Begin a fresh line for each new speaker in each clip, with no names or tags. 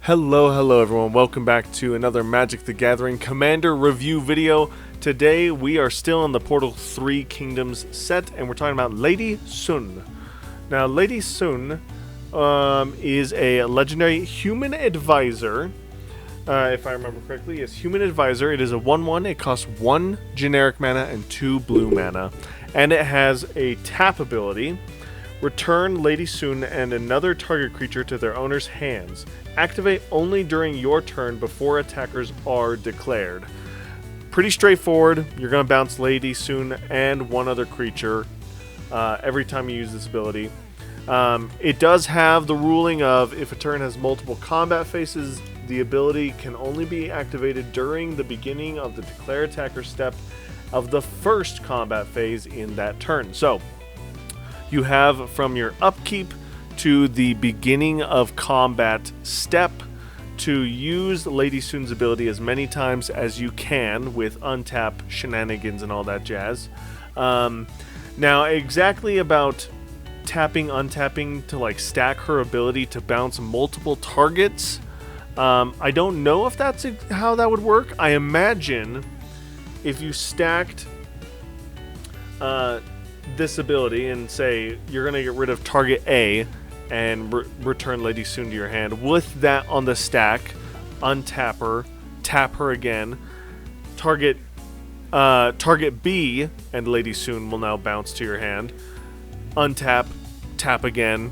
Hello everyone, welcome back to another Magic the Gathering Commander review video. Today we are still in the Portal 3 Kingdoms set and we're talking about Lady Sun. Now Lady Sun is a legendary human advisor, if I remember correctly. Yes, human advisor. It is a 1/1, it costs 1 generic mana and 2 blue mana. And it has a tap ability. Return Lady Sun and another target creature to their owner's hands. Activate only during your turn before attackers are declared. Pretty straightforward. You're going to bounce Lady Sun and one other creature every time you use this ability. It does have the ruling of if a turn has multiple combat phases, the ability can only be activated during the beginning of the declare attacker step of the first combat phase in that turn. So, you have from your upkeep to the beginning of combat step to use Lady Sun's ability as many times as you can with untap shenanigans and all that jazz. Now, exactly about tapping, untapping to like stack her ability to bounce multiple targets, I don't know if that's how that would work. I imagine if you stacked this ability and say you're going to get rid of target A and return Lady Sun to your hand. With that on the stack, untap her, tap her again, target B and Lady Sun will now bounce to your hand. Untap, tap again.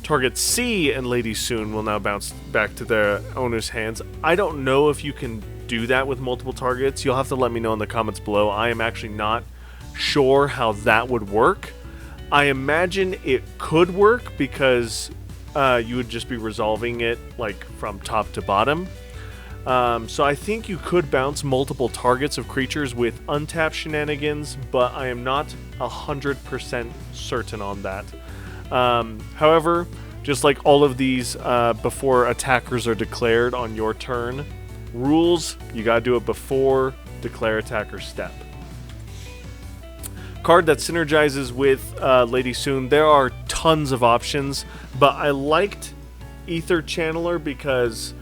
Target C and Lady Sun will now bounce back to their owner's hands. I don't know if you can do that with multiple targets. You'll have to let me know in the comments below. I am actually not sure how that would work. I imagine it could work because you would just be resolving it like from top to bottom. So I think you could bounce multiple targets of creatures with untapped shenanigans, but I am not 100% certain on that. However, just like all of these before attackers are declared on your turn rules, you gotta do it before declare attacker step. Card that synergizes with Lady Sun. There are tons of options, but I liked Ether Channeler because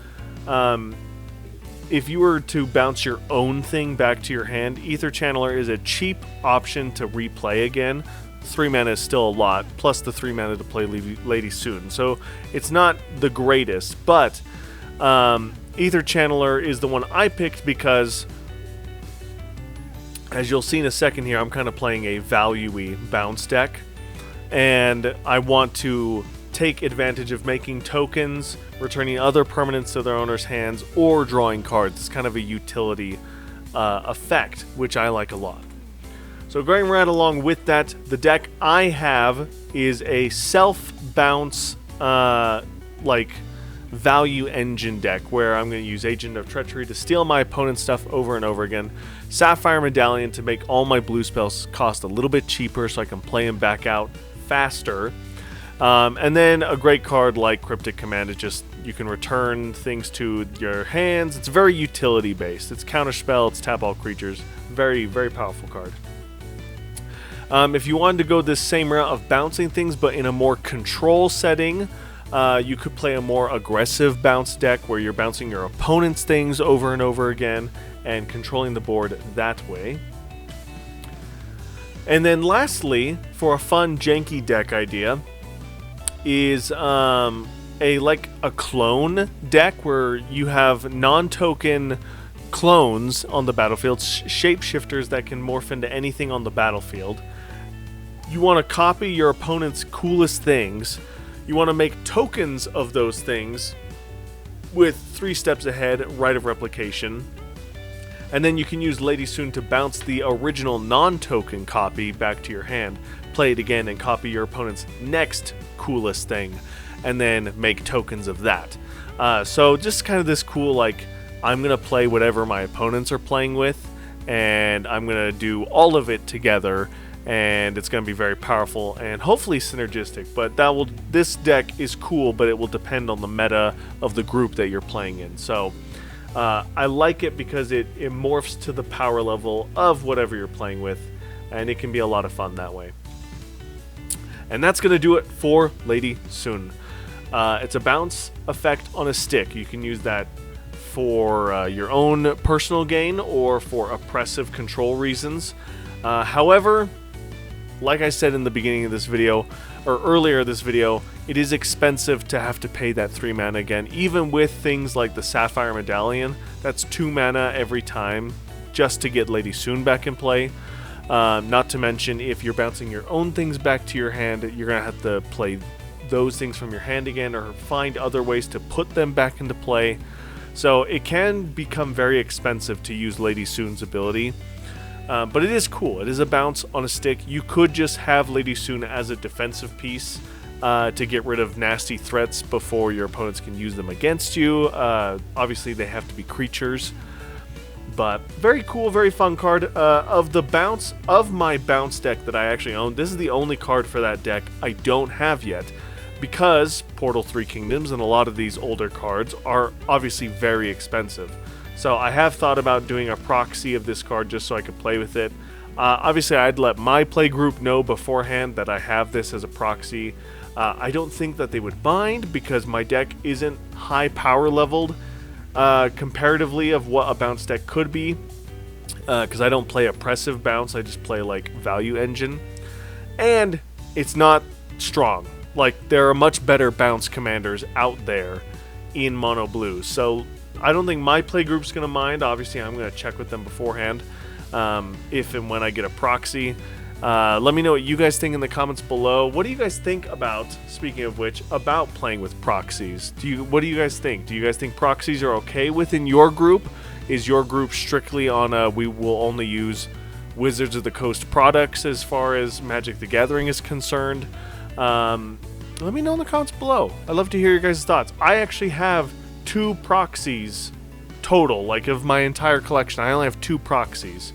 if you were to bounce your own thing back to your hand, Ether Channeler is a cheap option to replay again. 3 mana is still a lot, plus the 3 mana to play Lady Sun. So it's not the greatest, but Ether Channeler is the one I picked because, as you'll see in a second here, I'm kind of playing a value-y bounce deck, and I want to take advantage of making tokens, returning other permanents to their owner's hands, or drawing cards. It's kind of a utility effect, which I like a lot. So going right along with that, the deck I have is a self-bounce like value engine deck where I'm going to use Agent of Treachery to steal my opponent's stuff over and over again, Sapphire Medallion to make all my blue spells cost a little bit cheaper so I can play them back out faster, and then a great card like Cryptic Command. It just, you can return things to your hands. It's very utility based. It's counterspell, it's tap all creatures. Very, very powerful card. If you wanted to go this same route of bouncing things but in a more control setting, you could play a more aggressive bounce deck where you're bouncing your opponent's things over and over again and controlling the board that way. And then lastly, for a fun janky deck idea, is a clone deck where you have non-token clones on the battlefield, shapeshifters that can morph into anything on the battlefield. You want to copy your opponent's coolest things. You want to make tokens of those things with 3 steps ahead, Rite of Replication. And then you can use Lady Sun to bounce the original non-token copy back to your hand, play it again, and copy your opponent's next coolest thing, and then make tokens of that. So just kind of this cool, like, I'm going to play whatever my opponents are playing with, and I'm going to do all of it together, and it's going to be very powerful and hopefully synergistic. But this deck is cool, but it will depend on the meta of the group that you're playing in. So I like it because it morphs to the power level of whatever you're playing with, and it can be a lot of fun that way. And that's going to do it for Lady Sun. It's a bounce effect on a stick. You can use that for your own personal gain or for oppressive control reasons. However, like I said in the beginning of this video, or earlier this video, it is expensive to have to pay that 3 mana again. Even with things like the Sapphire Medallion, that's 2 mana every time just to get Lady Soon back in play. Not to mention, if you're bouncing your own things back to your hand, you're going to have to play those things from your hand again or find other ways to put them back into play. So it can become very expensive to use Lady Soon's ability. But it is cool. It is a bounce on a stick. You could just have Lady Soon as a defensive piece to get rid of nasty threats before your opponents can use them against you. Obviously, they have to be creatures. But very cool, very fun card. Of the bounce, of my bounce deck that I actually own, this is the only card for that deck I don't have yet. Because Portal 3 Kingdoms and a lot of these older cards are obviously very expensive. So I have thought about doing a proxy of this card just so I could play with it. Obviously, I'd let my play group know beforehand that I have this as a proxy. I don't think that they would mind because my deck isn't high power leveled comparatively of what a bounce deck could be. Because I don't play oppressive bounce, I just play like value engine. And it's not strong. Like, there are much better bounce commanders out there in mono blue. So I don't think my play group's going to mind. Obviously, I'm going to check with them beforehand if and when I get a proxy. Let me know what you guys think in the comments below. What do you guys think about, speaking of which, about playing with proxies? What do you guys think? Do you guys think proxies are okay within your group? Is your group strictly on we will only use Wizards of the Coast products as far as Magic the Gathering is concerned? Let me know in the comments below. I'd love to hear your guys' thoughts. I actually have 2 proxies total, like of my entire collection. I only have 2 proxies.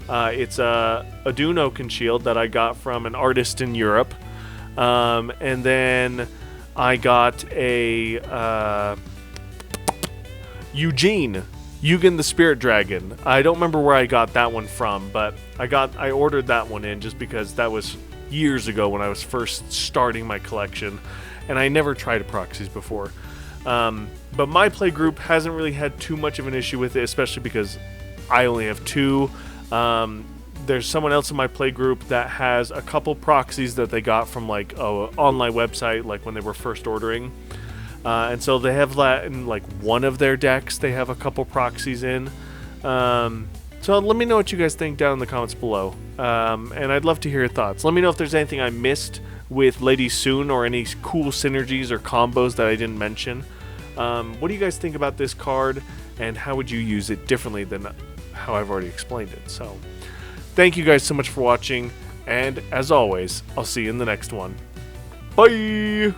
It's a Dune Oakenshield that I got from an artist in Europe, and then I got a Eugen the Spirit Dragon. I don't remember where I got that one from, but I ordered that one in just because that was years ago when I was first starting my collection, and I never tried proxies before. But my play group hasn't really had too much of an issue with it, especially because I only have 2. There's someone else in my play group that has a couple proxies that they got from like an online website, like when they were first ordering. And so they have that in like one of their decks. They have a couple proxies in. So let me know what you guys think down in the comments below. And I'd love to hear your thoughts. Let me know if there's anything I missed with Lady Soon or any cool synergies or combos that I didn't mention. What do you guys think about this card, and how would you use it differently than how I've already explained it? So thank you guys so much for watching, and as always, I'll see you in the next one. Bye!